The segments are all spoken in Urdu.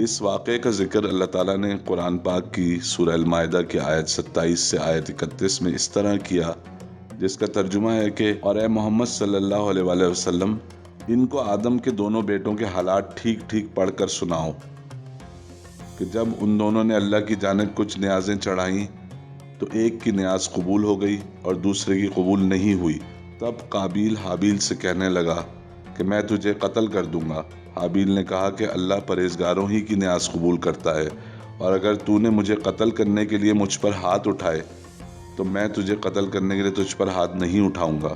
اس واقعے کا ذکر اللہ تعالیٰ نے قرآن پاک کی سورہ المائدہ کی آیت 27 سے آیت 31 میں اس طرح کیا، جس کا ترجمہ ہے کہ اور اے محمد صلی اللہ علیہ وآلہ وسلم، ان کو آدم کے دونوں بیٹوں کے حالات ٹھیک ٹھیک پڑھ کر سناؤ کہ جب ان دونوں نے اللہ کی جانب کچھ نیازیں چڑھائیں تو ایک کی نیاز قبول ہو گئی اور دوسرے کی قبول نہیں ہوئی۔ تب قابیل حابیل سے کہنے لگا کہ میں تجھے قتل کر دوں گا۔ حابیل نے کہا کہ اللہ پرہیزگاروں ہی کی نیاز قبول کرتا ہے، اور اگر تو نے مجھے قتل کرنے کے لیے مجھ پر ہاتھ اٹھائے تو میں تجھے قتل کرنے کے لیے تجھ پر ہاتھ نہیں اٹھاؤں گا۔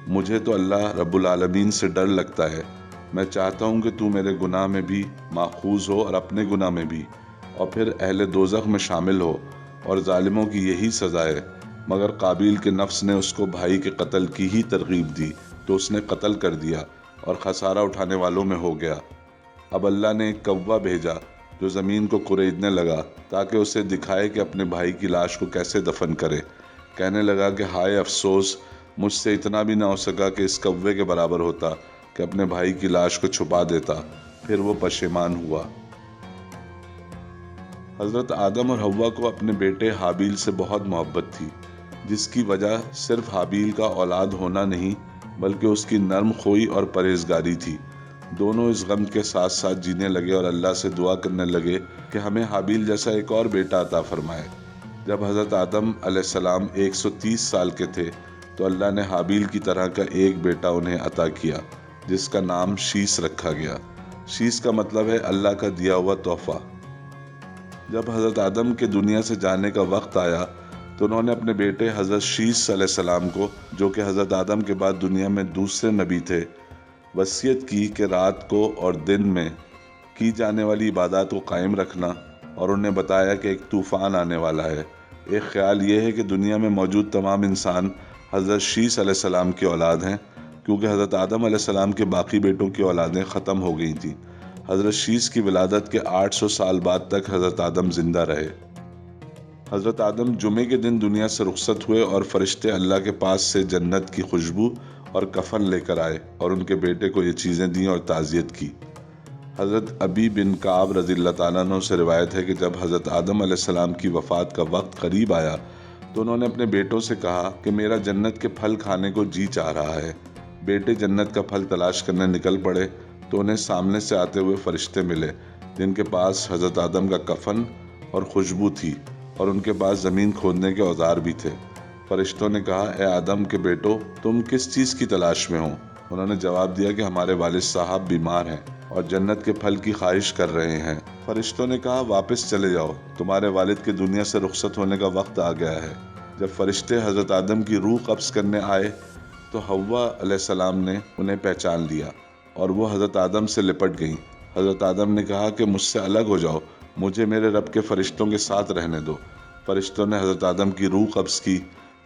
مجھے تو اللہ رب العالمین سے ڈر لگتا ہے، میں چاہتا ہوں کہ تو میرے گناہ میں بھی ماخوذ ہو اور اپنے گناہ میں بھی، اور پھر اہل دوزخ میں شامل ہو، اور ظالموں کی یہی سزا ہے۔ مگر قابیل کے نفس نے اس کو بھائی کے قتل کی ہی ترغیب دی تو اس نے قتل کر دیا اور خسارہ اٹھانے والوں میں ہو گیا۔ اب اللہ نے ایک کوا بھیجا جو زمین کو کریدنے لگا تاکہ اسے دکھائے کہ اپنے بھائی کی لاش کو کیسے دفن کرے۔ کہنے لگا کہ ہائے افسوس، مجھ سے اتنا بھی نہ ہو سکا کہ اس کوے کے برابر ہوتا کہ اپنے بھائی کی لاش کو چھپا دیتا۔ پھر وہ پشیمان ہوا۔ حضرت آدم اور حوا کو اپنے بیٹے حابیل سے بہت محبت تھی، جس کی وجہ صرف حابیل کا اولاد ہونا نہیں بلکہ اس کی نرم خوئی اور پرہیزگاری تھی۔ دونوں اس غم کے ساتھ ساتھ جینے لگے اور اللہ سے دعا کرنے لگے کہ ہمیں حابیل جیسا ایک اور بیٹا عطا فرمائے۔ جب حضرت آدم علیہ السلام 130 سال کے تھے تو اللہ نے حابیل کی طرح کا ایک بیٹا انہیں عطا کیا جس کا نام شیس رکھا گیا۔ شیس کا مطلب ہے اللہ کا دیا ہوا تحفہ۔ جب حضرت آدم کے دنیا سے جانے کا وقت آیا تو انہوں نے اپنے بیٹے حضرت شیس علیہ السلام کو، جو کہ حضرت آدم کے بعد دنیا میں دوسرے نبی تھے، وصیت کی کہ رات کو اور دن میں کی جانے والی عبادات کو قائم رکھنا، اور انہیں بتایا کہ ایک طوفان آنے والا ہے۔ ایک خیال یہ ہے کہ دنیا میں موجود تمام انسان حضرت شیس علیہ السلام کی اولاد ہیں، کیونکہ حضرت آدم علیہ السلام کے باقی بیٹوں کی اولادیں ختم ہو گئی تھیں۔ حضرت شیس کی ولادت کے 800 سال بعد تک حضرت آدم زندہ رہے۔ حضرت آدم جمعے کے دن دنیا سے رخصت ہوئے اور فرشتے اللہ کے پاس سے جنت کی خوشبو اور کفن لے کر آئے اور ان کے بیٹے کو یہ چیزیں دیں اور تعزیت کی۔ حضرت ابی بن کعب رضی اللہ تعالیٰ عنہ سے روایت ہے کہ جب حضرت آدم علیہ السلام کی وفات کا وقت قریب آیا تو انہوں نے اپنے بیٹوں سے کہا کہ میرا جنت کے پھل کھانے کو جی چاہ رہا ہے۔ بیٹے جنت کا پھل تلاش کرنے نکل پڑے تو انہیں سامنے سے آتے ہوئے فرشتے ملے جن کے پاس حضرت آدم کا کفن اور خوشبو تھی، اور ان کے پاس زمین کھودنے کے اوزار بھی تھے۔ فرشتوں نے کہا، اے آدم کے بیٹو، تم کس چیز کی تلاش میں ہو؟ انہوں نے جواب دیا کہ ہمارے والد صاحب بیمار ہیں اور جنت کے پھل کی خواہش کر رہے ہیں۔ فرشتوں نے کہا، واپس چلے جاؤ، تمہارے والد کے دنیا سے رخصت ہونے کا وقت آ گیا ہے۔ جب فرشتے حضرت آدم کی روح قبض کرنے آئے تو حوا علیہ السلام نے انہیں پہچان لیا اور وہ حضرت آدم سے لپٹ گئیں۔ حضرت آدم نے کہا کہ مجھ سے الگ ہو جاؤ، مجھے میرے رب کے فرشتوں کے ساتھ رہنے دو۔ فرشتوں نے حضرت آدم کی روح قبض کی،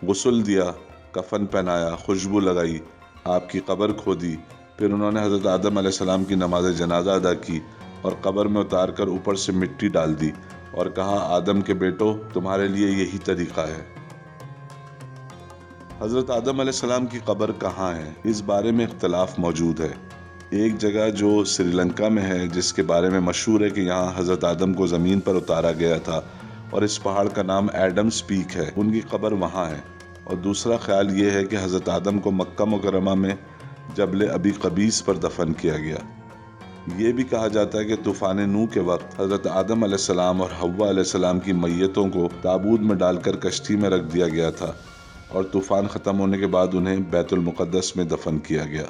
غسل دیا، کفن پہنایا، خوشبو لگائی، آپ کی قبر کھودی۔ پھر انہوں نے حضرت آدم علیہ السلام کی نماز جنازہ ادا کی اور قبر میں اتار کر اوپر سے مٹی ڈال دی اور کہا، آدم کے بیٹو، تمہارے لیے یہی طریقہ ہے۔ حضرت آدم علیہ السلام کی قبر کہاں ہے، اس بارے میں اختلاف موجود ہے۔ ایک جگہ جو سری لنکا میں ہے، جس کے بارے میں مشہور ہے کہ یہاں حضرت آدم کو زمین پر اتارا گیا تھا اور اس پہاڑ کا نام ایڈمز پیک ہے، ان کی قبر وہاں ہے۔ اور دوسرا خیال یہ ہے کہ حضرت آدم کو مکہ مکرمہ میں جبل ابی قبیس پر دفن کیا گیا۔ یہ بھی کہا جاتا ہے کہ طوفان نوح کے وقت حضرت آدم علیہ السلام اور حوا علیہ السلام کی میتوں کو تابوت میں ڈال کر کشتی میں رکھ دیا گیا تھا اور طوفان ختم ہونے کے بعد انہیں بیت المقدس میں دفن کیا گیا۔